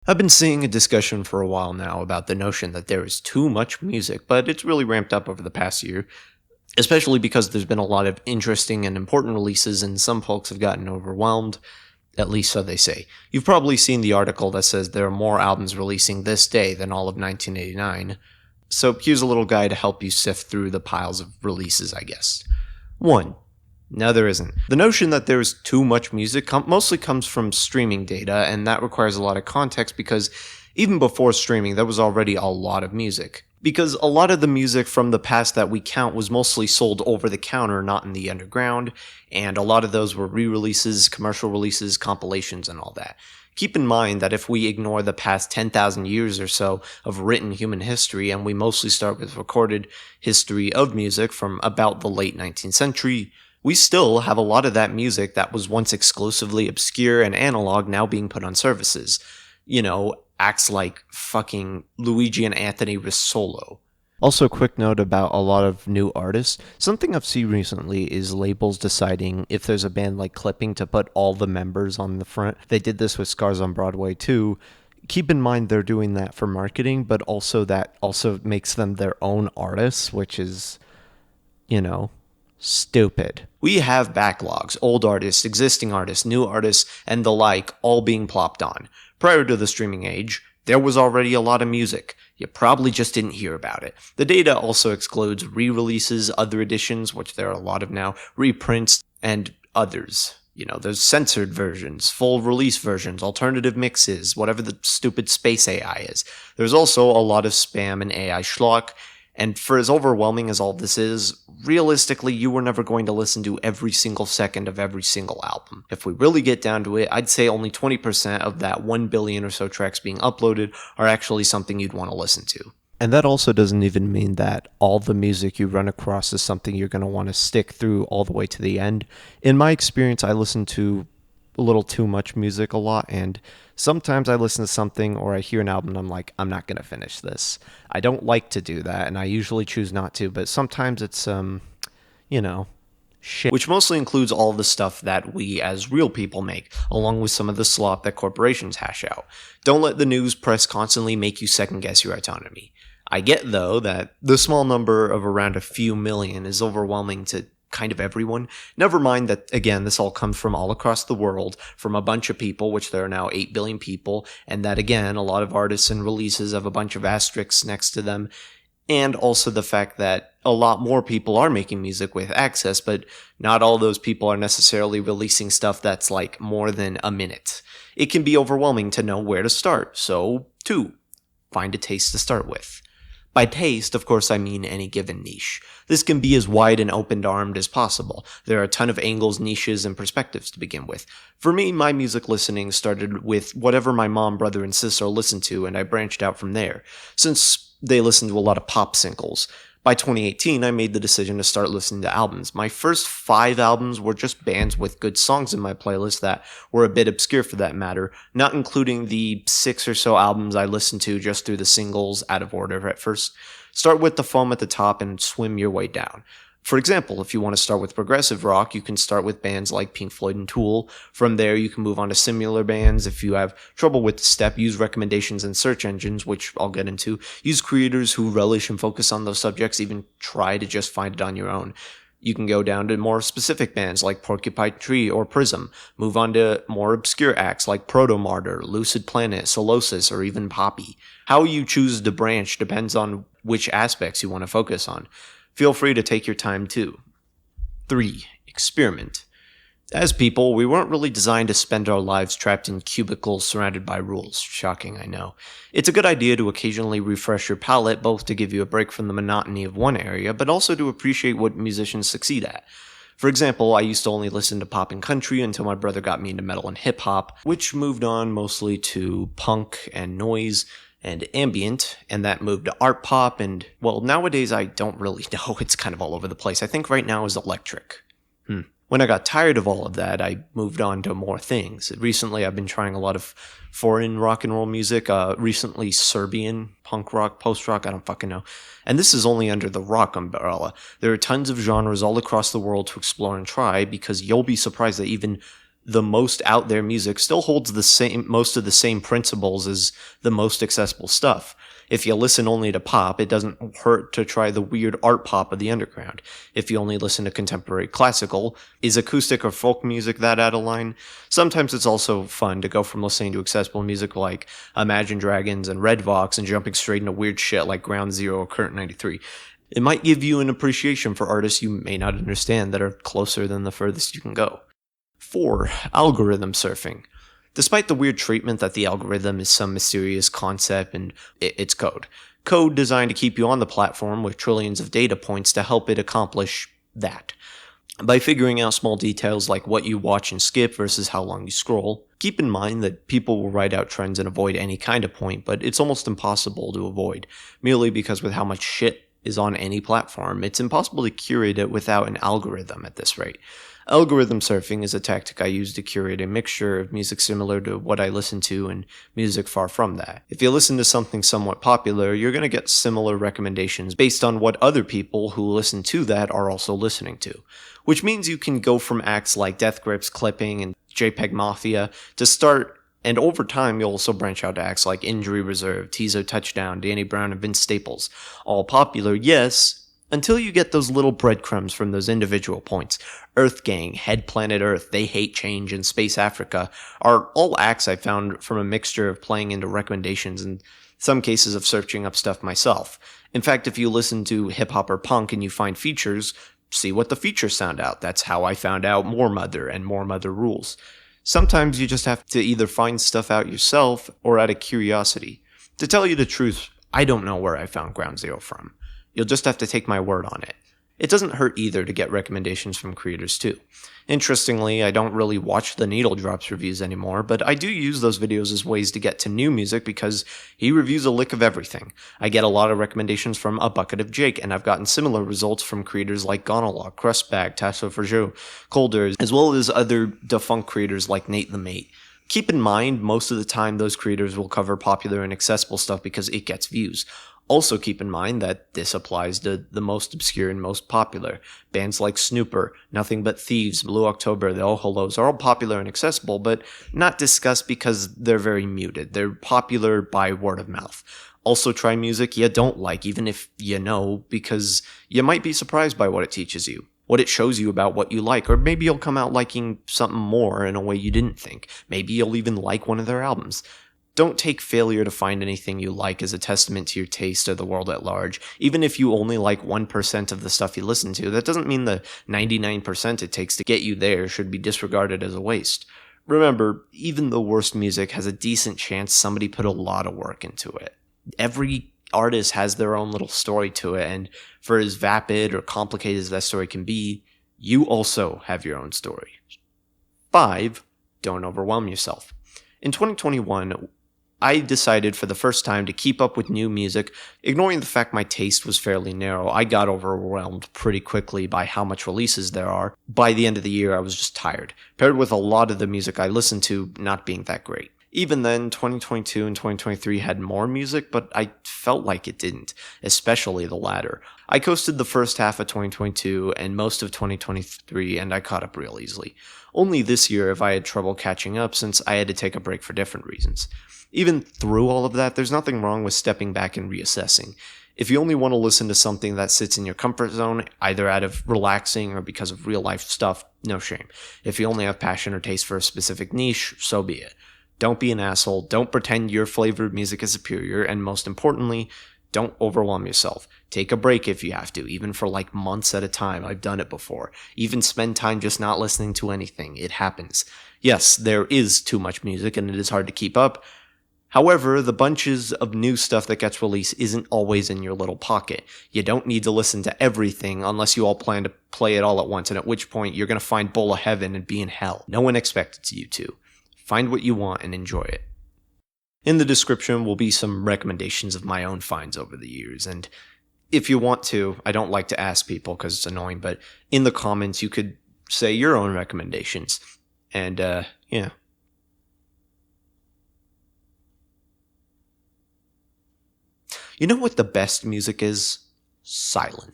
I've been seeing a discussion for a while now about the notion that there is too much music, but it's really ramped up over the past year, especially because there's been a lot of interesting and important releases, and some folks have gotten overwhelmed, at least so they say. You've probably seen the article that says there are more albums releasing this day than all of 1989. So here's a little guide to help you sift through the piles of releases, I guess. 1. No, there isn't. The notion that there is too much music mostly comes from streaming data, and that requires a lot of context because even before streaming, there was already a lot of music. Because a lot of the music from the past that we count was mostly sold over the counter, not in the underground, and a lot of those were re-releases, commercial releases, compilations, and all that. Keep in mind that if we ignore the past 10,000 years or so of written human history, and we mostly start with recorded history of music from about the late 19th century, we still have a lot of that music that was once exclusively obscure and analog now being put on services. You know, acts like fucking Luigi and Anthony Russolo. Also, a quick note about a lot of new artists. Something I've seen recently is labels deciding if there's a band like Clipping to put all the members on the front. They did this with Scars on Broadway too. Keep in mind they're doing that for marketing, but also that also makes them their own artists, which is, stupid. We have backlogs, old artists, existing artists, new artists, and the like all being plopped on. Prior to the streaming age, there was already a lot of music. You probably just didn't hear about it. The data also excludes re-releases, other editions, which there are a lot of now, reprints, and others. There's censored versions, full release versions, alternative mixes, whatever the stupid space AI is. There's also a lot of spam and AI schlock, and for as overwhelming as all this is, realistically, you were never going to listen to every single second of every single album. If we really get down to it, I'd say only 20% of that 1 billion or so tracks being uploaded are actually something you'd want to listen to. And that also doesn't even mean that all the music you run across is something you're going to want to stick through all the way to the end. In my experience, I listen to a little too much music a lot, and sometimes I listen to something or I hear an album and I'm like, I'm not going to finish this. I don't like to do that, and I usually choose not to, but sometimes it's, shit. Which mostly includes all the stuff that we as real people make, along with some of the slop that corporations hash out. Don't let the news press constantly make you second guess your autonomy. I get, though, that the small number of around a few million is overwhelming to kind of everyone. Never mind that, again, this all comes from all across the world, from a bunch of people, which there are now 8 billion people, and that, again, a lot of artists and releases have a bunch of asterisks next to them, and also the fact that a lot more people are making music with access, but not all those people are necessarily releasing stuff that's like more than a minute. It can be overwhelming to know where to start, so 2. Find a taste to start with. By taste, of course, I mean any given niche. This can be as wide and open-armed as possible. There are a ton of angles, niches, and perspectives to begin with. For me, my music listening started with whatever my mom, brother, and sister listened to, and I branched out from there. Since they listened to a lot of pop singles, by 2018, I made the decision to start listening to albums. My first 5 albums were just bands with good songs in my playlist that were a bit obscure for that matter, not including the 6 or so albums I listened to just through the singles out of order at first. Start with the foam at the top and swim your way down. For example, if you want to start with progressive rock, you can start with bands like Pink Floyd and Tool. From there, you can move on to similar bands. If you have trouble with the step, use recommendations in search engines, which I'll get into. Use creators who relish and focus on those subjects, even try to just find it on your own. You can go down to more specific bands like Porcupine Tree or Prism. Move on to more obscure acts like Proto-Martyr, Lucid Planet, Solosis, or even Poppy. How you choose to branch depends on which aspects you want to focus on. Feel free to take your time too. 3. Experiment. As people, we weren't really designed to spend our lives trapped in cubicles surrounded by rules. Shocking, I know. It's a good idea to occasionally refresh your palette, both to give you a break from the monotony of one area, but also to appreciate what musicians succeed at. For example, I used to only listen to pop and country until my brother got me into metal and hip-hop, which moved on mostly to punk and noise and ambient, and that moved to art pop, and, well, nowadays I don't really know, it's kind of all over the place. I think right now is electric. When I got tired of all of that, I moved on to more things. Recently, I've been trying a lot of foreign rock and roll music, recently Serbian punk rock, post-rock, I don't fucking know. And this is only under the rock umbrella. There are tons of genres all across the world to explore and try, because you'll be surprised that even the most out there music still holds most of the same principles as the most accessible stuff. If you listen only to pop, it doesn't hurt to try the weird art pop of the underground. If you only listen to contemporary classical, is acoustic or folk music that out of line? Sometimes it's also fun to go from listening to accessible music like Imagine Dragons and Red Vox and jumping straight into weird shit like Ground Zero or Current 93. It might give you an appreciation for artists you may not understand that are closer than the furthest you can go. 4. Algorithm surfing. Despite the weird treatment that the algorithm is some mysterious concept and it's code. Code designed to keep you on the platform with trillions of data points to help it accomplish that. By figuring out small details like what you watch and skip versus how long you scroll, keep in mind that people will write out trends and avoid any kind of point, but it's almost impossible to avoid, merely because with how much shit is on any platform, it's impossible to curate it without an algorithm at this rate. Algorithm surfing is a tactic I use to curate a mixture of music similar to what I listen to and music far from that. If you listen to something somewhat popular, you're going to get similar recommendations based on what other people who listen to that are also listening to. Which means you can go from acts like Death Grips, Clipping, and JPEG Mafia to start, and over time you'll also branch out to acts like Injury Reserve, Tizo Touchdown, Danny Brown, and Vince Staples. All popular, yes, until you get those little breadcrumbs from those individual points. Earth Gang, Head Planet Earth, They Hate Change, and Space Africa are all acts I found from a mixture of playing into recommendations and some cases of searching up stuff myself. In fact, if you listen to hip-hop or punk and you find features, see what the features sound out. That's how I found out More Mother and More Mother Rules. Sometimes you just have to either find stuff out yourself or out of curiosity. To tell you the truth, I don't know where I found Ground Zero from. You'll just have to take my word on it. It doesn't hurt either to get recommendations from creators too. Interestingly, I don't really watch the Needle Drops reviews anymore, but I do use those videos as ways to get to new music because he reviews a lick of everything. I get a lot of recommendations from A Bucket of Jake, and I've gotten similar results from creators like Gonalog, Crustbag, Tasso Forgeau, Colders, as well as other defunct creators like Nate the Mate. Keep in mind, most of the time those creators will cover popular and accessible stuff because it gets views. Also keep in mind that this applies to the most obscure and most popular. Bands like Snooper, Nothing But Thieves, Blue October, the Oh Hellos are all popular and accessible, but not discussed because they're very muted. They're popular by word of mouth. Also try music you don't like, even if you know, because you might be surprised by what it teaches you, what it shows you about what you like, or maybe you'll come out liking something more in a way you didn't think. Maybe you'll even like one of their albums. Don't take failure to find anything you like as a testament to your taste or the world at large. Even if you only like 1% of the stuff you listen to, that doesn't mean the 99% it takes to get you there should be disregarded as a waste. Remember, even the worst music has a decent chance somebody put a lot of work into it. Every artist has their own little story to it, and for as vapid or complicated as that story can be, you also have your own story. 5. Don't overwhelm yourself. In 2021, I decided for the first time to keep up with new music, ignoring the fact my taste was fairly narrow. I got overwhelmed pretty quickly by how much releases there are. By the end of the year, I was just tired, paired with a lot of the music I listened to not being that great. Even then, 2022 and 2023 had more music, but I felt like it didn't, especially the latter. I coasted the first half of 2022 and most of 2023, and I caught up real easily. Only this year have I had trouble catching up since I had to take a break for different reasons. Even through all of that, there's nothing wrong with stepping back and reassessing. If you only want to listen to something that sits in your comfort zone, either out of relaxing or because of real life stuff, no shame. If you only have passion or taste for a specific niche, so be it. Don't be an asshole, don't pretend your flavor of music is superior, and most importantly, don't overwhelm yourself. Take a break if you have to, even for like months at a time. I've done it before. Even spend time just not listening to anything. It happens. Yes, there is too much music and it is hard to keep up. However, the bunches of new stuff that gets released isn't always in your little pocket. You don't need to listen to everything unless you all plan to play it all at once, and at which point you're going to find Bowl of Heaven and be in hell. No one expected you to. Find what you want and enjoy it. In the description will be some recommendations of my own finds over the years, and if you want to, I don't like to ask people because it's annoying, but in the comments you could say your own recommendations. And, yeah. You know what the best music is? Silence.